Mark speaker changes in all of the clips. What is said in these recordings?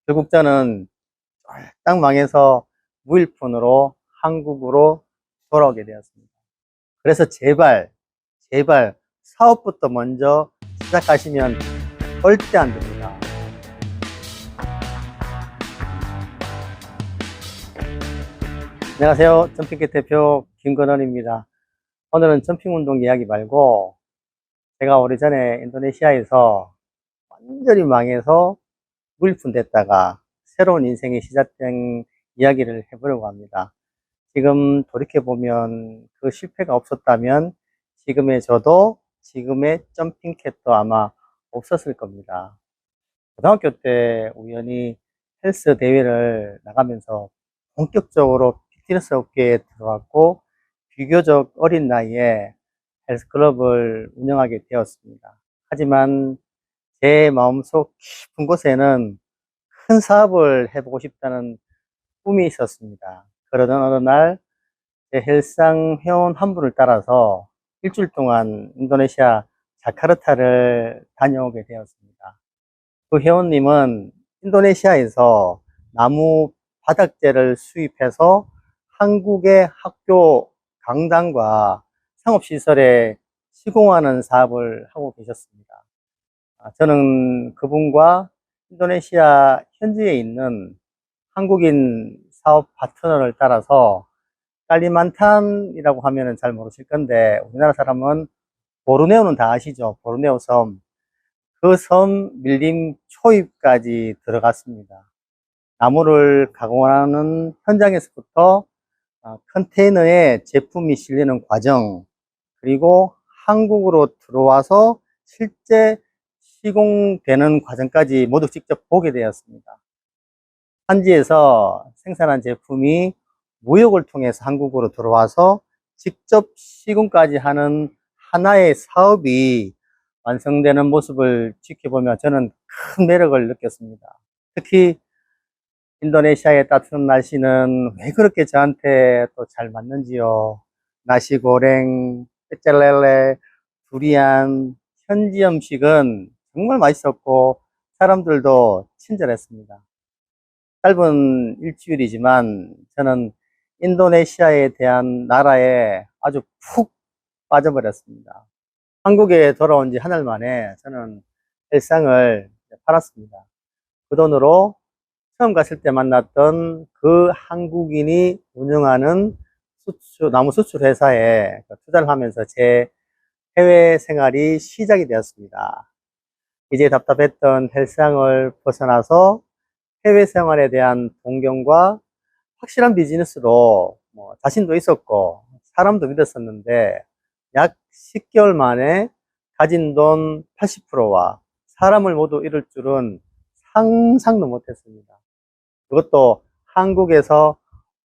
Speaker 1: 결국 저는 딱 망해서 무일푼으로 한국으로 돌아오게 되었습니다. 그래서 제발 사업부터 먼저 시작하시면 절대 안 됩니다. 안녕하세요. 점핑캣 대표 김건원입니다. 오늘은 점핑 운동 이야기 말고 제가 오래전에 인도네시아에서 완전히 망해서 무일푼 됐다가 새로운 인생이 시작된 이야기를 해보려고 합니다. 지금 돌이켜보면 그 실패가 없었다면 지금의 저도 지금의 점핑캣도 아마 없었을 겁니다. 고등학교 때 우연히 헬스 대회를 나가면서 본격적으로 피트니스 업계에 들어왔고 비교적 어린 나이에 헬스클럽을 운영하게 되었습니다. 하지만 제 마음속 깊은 곳에는 큰 사업을 해보고 싶다는 꿈이 있었습니다. 그러던 어느 날 제 헬스장 회원 한 분을 따라서 일주일 동안 인도네시아 자카르타를 다녀오게 되었습니다. 그 회원님은 인도네시아에서 나무 바닥재를 수입해서 한국의 학교 강당과 상업시설에 시공하는 사업을 하고 계셨습니다. 저는 그분과 인도네시아 현지에 있는 한국인 사업 파트너를 따라서 깔리만탄이라고 하면은 잘 모르실 건데 우리나라 사람은 보르네오는 다 아시죠? 보르네오 섬. 그 섬 밀림 초입까지 들어갔습니다. 나무를 가공하는 현장에서부터 컨테이너에 제품이 실리는 과정, 그리고 한국으로 들어와서 실제 시공되는 과정까지 모두 직접 보게 되었습니다. 산지에서 생산한 제품이 무역을 통해서 한국으로 들어와서 직접 시공까지 하는 하나의 사업이 완성되는 모습을 지켜보며 저는 큰 매력을 느꼈습니다. 특히 인도네시아의 따뜻한 날씨는 왜 그렇게 저한테 또 잘 맞는지요. 나시고랭, 빼짤렐레, 두리안, 현지 음식은 정말 맛있었고 사람들도 친절했습니다. 짧은 일주일이지만 저는 인도네시아에 대한 나라에 아주 푹 빠져버렸습니다. 한국에 돌아온 지 한 달 만에 저는 헬스장을 팔았습니다. 그 돈으로 처음 갔을 때 만났던 그 한국인이 운영하는 나무 수출 회사에 투자를 하면서 제 해외 생활이 시작이 되었습니다. 이제 답답했던 헬스장을 벗어나서 해외 생활에 대한 동경과 확실한 비즈니스로 자신도 있었고 사람도 믿었었는데 약 10개월 만에 가진 돈 80%와 사람을 모두 잃을 줄은 상상도 못했습니다. 그것도 한국에서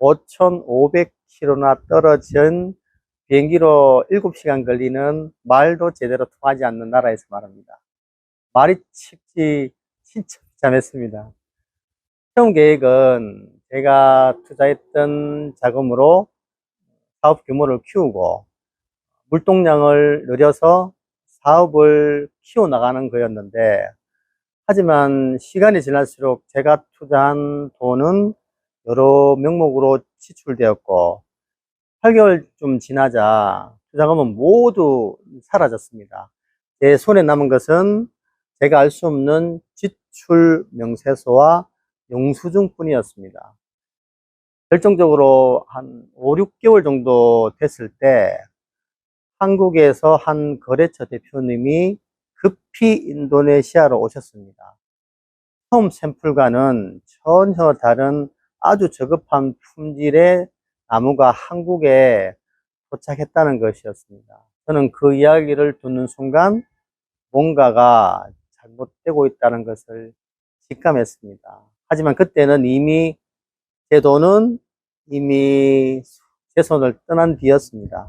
Speaker 1: 5,500km나 떨어진 비행기로 7시간 걸리는 말도 제대로 통하지 않는 나라에서 말합니다. 말이 쉽지 진짜 복잡했습니다. 처음 계획은 제가 투자했던 자금으로 사업 규모를 키우고 물동량을 늘려서 사업을 키워나가는 거였는데, 하지만 시간이 지날수록 제가 투자한 돈은 여러 명목으로 지출되었고 8개월쯤 지나자 투자금은 모두 사라졌습니다. 제 손에 남은 것은 제가 알 수 없는 지출 명세서와 영수증 뿐이었습니다. 결정적으로 한 5, 6개월 정도 됐을 때 한국에서 한 거래처 대표님이 급히 인도네시아로 오셨습니다. 처음 샘플과는 전혀 다른 아주 저급한 품질의 나무가 한국에 도착했다는 것이었습니다. 저는 그 이야기를 듣는 순간 뭔가가 잘못되고 있다는 것을 직감했습니다. 하지만 그때는 이미 제 돈은 이미 제 손을 떠난 뒤였습니다.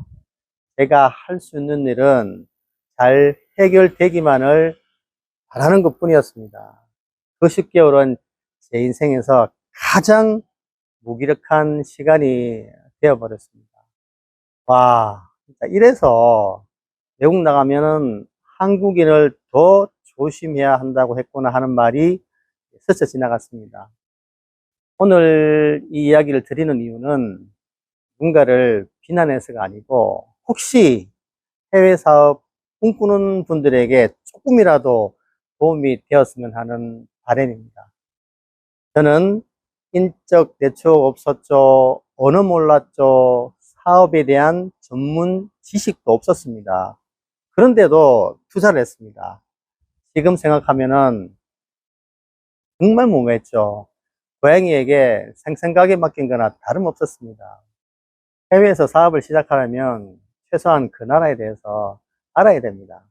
Speaker 1: 제가 할 수 있는 일은 잘 해결되기만을 바라는 것 뿐이었습니다. 그 10개월은 제 인생에서 가장 무기력한 시간이 되어버렸습니다. 와, 진짜 이래서 외국 나가면은 한국인을 더 조심해야 한다고 했구나 하는 말이 스쳐 지나갔습니다. 오늘 이 이야기를 드리는 이유는 누군가를 비난해서가 아니고 혹시 해외 사업 꿈꾸는 분들에게 조금이라도 도움이 되었으면 하는 바람입니다. 저는 인적 네트워크 없었죠. 언어 몰랐죠. 사업에 대한 전문 지식도 없었습니다. 그런데도 투자를 했습니다. 지금 생각하면은 정말 무모했죠. 고양이에게 생생하게 맡긴 거나 다름없었습니다. 해외에서 사업을 시작하려면 최소한 그 나라에 대해서 알아야 됩니다.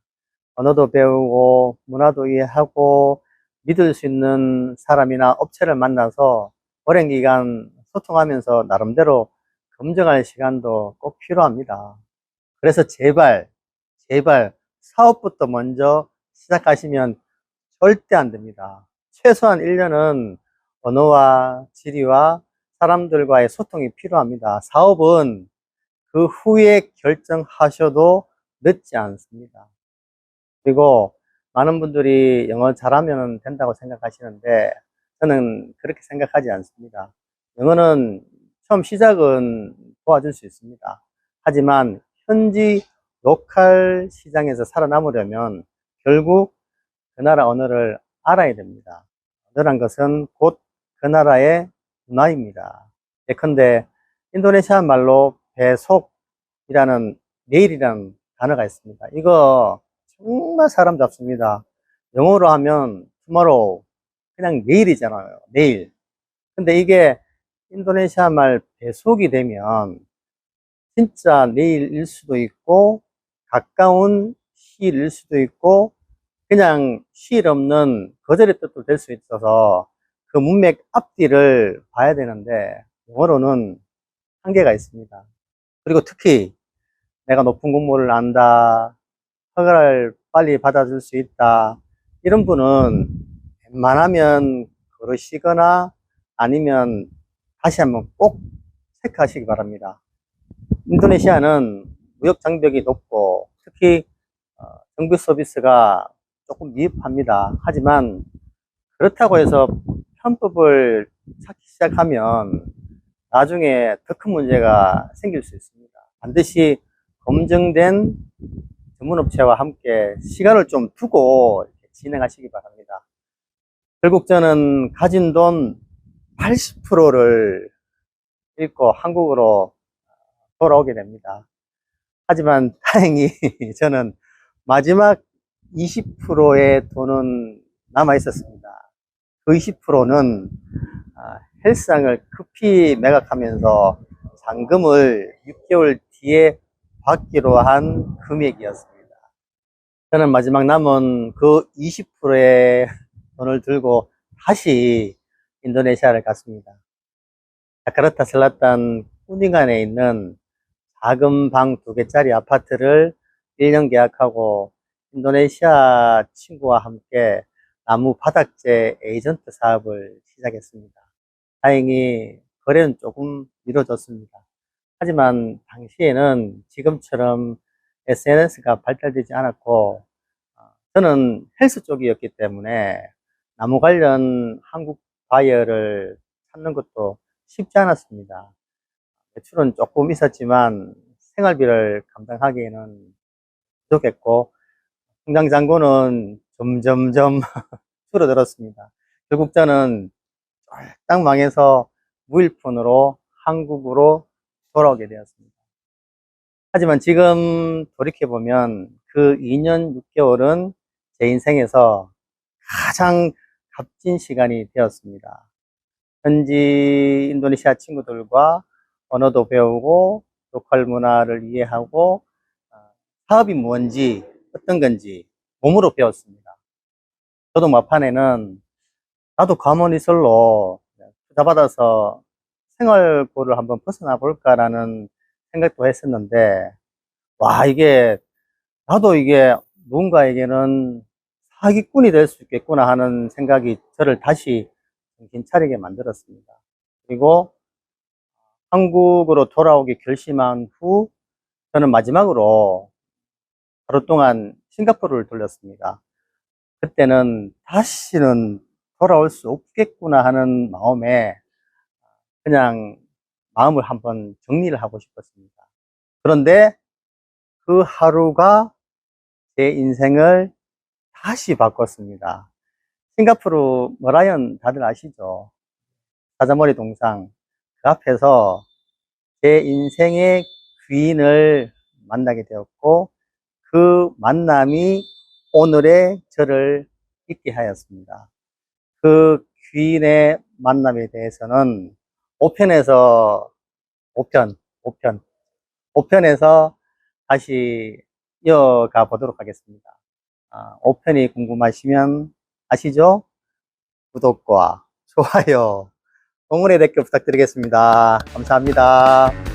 Speaker 1: 언어도 배우고 문화도 이해하고 믿을 수 있는 사람이나 업체를 만나서 오랜 기간 소통하면서 나름대로 검증할 시간도 꼭 필요합니다. 그래서 제발 사업부터 먼저 시작하시면 절대 안 됩니다. 최소한 1년은 언어와 지리와 사람들과의 소통이 필요합니다. 사업은 그 후에 결정하셔도 늦지 않습니다. 그리고 많은 분들이 영어 잘하면 된다고 생각하시는데 저는 그렇게 생각하지 않습니다. 영어는 처음 시작은 도와줄 수 있습니다. 하지만 현지 로컬 시장에서 살아남으려면 결국 그 나라 언어를 알아야 됩니다. 언어란 것은 곧 그 나라의 문화입니다. 예컨대 인도네시아 말로 배속이라는 내일이라는 단어가 있습니다. 이거 정말 사람 잡습니다. 영어로 하면 tomorrow, 그냥 내일이잖아요. 내일. 근데 이게 인도네시아 말 배속이 되면 진짜 내일일 수도 있고 가까운 시일일 수도 있고 그냥 시일 없는 거절의 뜻도 될 수 있어서 그 문맥 앞뒤를 봐야 되는데 영어로는 한계가 있습니다. 그리고 특히 내가 높은 공부를 안다, 허가를 빨리 받아줄 수 있다, 이런 분은 웬만하면 그러시거나 아니면 다시 한번 꼭 체크하시기 바랍니다. 인도네시아는 무역 장벽이 높고 특히 정부 서비스가 조금 미흡합니다. 하지만 그렇다고 해서 편법을 찾기 시작하면 나중에 더 큰 문제가 생길 수 있습니다. 반드시 검증된 전문업체와 함께 시간을 좀 두고 진행하시기 바랍니다. 결국 저는 가진 돈 80%를 잃고 한국으로 돌아오게 됩니다. 하지만 다행히 저는 마지막 20%의 돈은 남아 있었습니다. 그 20%는 헬스장을 급히 매각하면서 잔금을 6개월 뒤에 받기로 한 금액이었습니다. 저는 마지막 남은 그 20%의 돈을 들고 다시 인도네시아를 갔습니다. 자카르타 셀라탄 꾸닝간에 있는 작은 방 2개짜리 아파트를 1년 계약하고 인도네시아 친구와 함께 나무 바닥재 에이전트 사업을 시작했습니다. 다행히 거래는 조금 미뤄졌습니다. 하지만 당시에는 지금처럼 SNS가 발달되지 않았고 저는 헬스 쪽이었기 때문에 나무 관련 한국 바이어를 찾는 것도 쉽지 않았습니다. 매출은 조금 있었지만 생활비를 감당하기에는 부족했고 통장 잔고는 점점점 줄어들었습니다. 결국 저는 딱 망해서 무일푼으로 한국으로 돌아오게 되었습니다. 하지만 지금 돌이켜보면 그 2년 6개월은 제 인생에서 가장 값진 시간이 되었습니다. 현지 인도네시아 친구들과 언어도 배우고 로컬 문화를 이해하고 사업이 뭔지 어떤 건지 몸으로 배웠습니다. 저도 막판에는 나도 가만히 있을로 투자 받아서 생활고를 한번 벗어나 볼까라는 생각도 했었는데 와 이게 나도 이게 누군가에게는 사기꾼이 될 수 있겠구나 하는 생각이 저를 다시 정신 차리게 만들었습니다. 그리고 한국으로 돌아오기 결심한 후 저는 마지막으로 하루 동안 싱가포르를 돌렸습니다. 그때는 다시는 돌아올 수 없겠구나 하는 마음에 그냥 마음을 한번 정리를 하고 싶었습니다. 그런데 그 하루가 제 인생을 다시 바꿨습니다. 싱가포르 머라이언 다들 아시죠? 사자머리 동상. 그 앞에서 제 인생의 귀인을 만나게 되었고, 그 만남이 오늘의 저를 있게 하였습니다. 그 귀인의 만남에 대해서는 5편에서 5편, 5편, 5편에서 다시 이어가 보도록 하겠습니다. 5편이 궁금하시면 아시죠? 구독과 좋아요, 응원의 댓글 부탁드리겠습니다. 감사합니다.